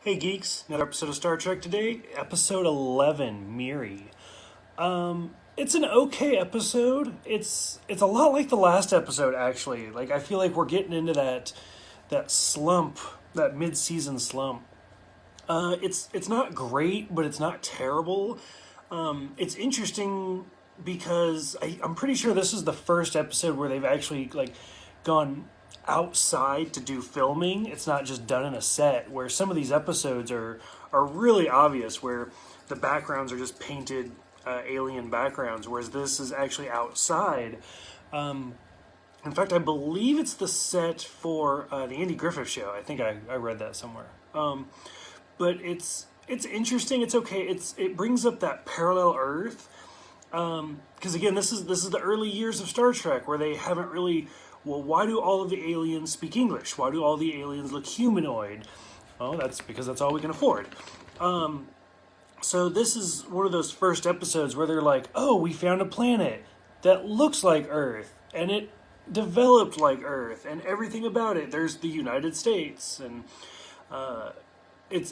Hey geeks, another episode of Star Trek today, episode 11, Miri. It's an okay episode. It's a lot like the last episode actually. Like I feel like we're getting into that slump, that mid-season slump. It's not great, but it's not terrible. It's interesting because I'm pretty sure this is the first episode where they've actually like gone outside to do filming. It's not just done in a set. Where some of these episodes are really obvious, where the backgrounds are just painted alien backgrounds, whereas this is actually outside. In fact, I believe it's the set for the Andy Griffith Show. I think I read that somewhere. But it's interesting. It's okay. It brings up that parallel Earth because again, this is the early years of Star Trek where they haven't really. Well, why do all of the aliens speak English? Why do all the aliens look humanoid? Oh, that's because that's all we can afford. So this is one of those first episodes where they're like, "Oh, we found a planet that looks like Earth, and it developed like Earth, and everything about it. There's the United States, and it's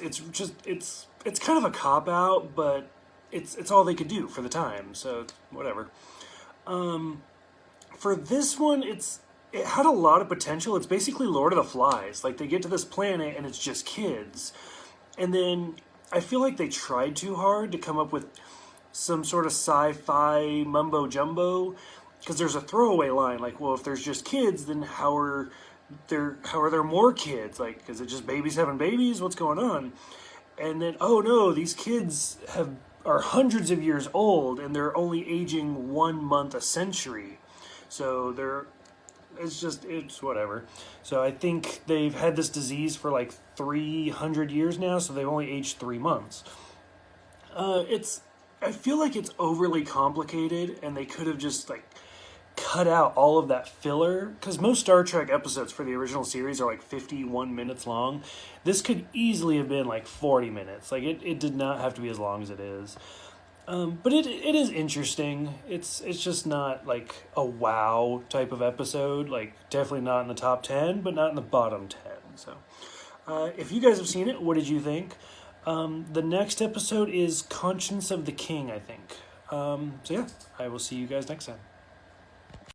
kind of a cop out, but it's all they could do for the time. So whatever. For this one, it had a lot of potential. It's basically Lord of the Flies. Like they get to this planet and it's just kids, and then I feel like they tried too hard to come up with some sort of sci-fi mumbo jumbo. Because there's a throwaway line like, well, if there's just kids, then how are there more kids? Like, is it just babies having babies? What's going on? And then, oh no, these kids are hundreds of years old and they're only aging 1 month a century. So it's whatever. So I think they've had this disease for like 300 years now, so they've only aged 3 months. I feel like it's overly complicated and they could have just like cut out all of that filler, because most Star Trek episodes for the original series are like 51 minutes long. This could easily have been like 40 minutes. Like it did not have to be as long as it is. But it is interesting. It's just not like a wow type of episode. Like definitely not in the top 10, but not in the bottom 10. So if you guys have seen it, what did you think? The next episode is Conscience of the King, I think. So yeah, I will see you guys next time.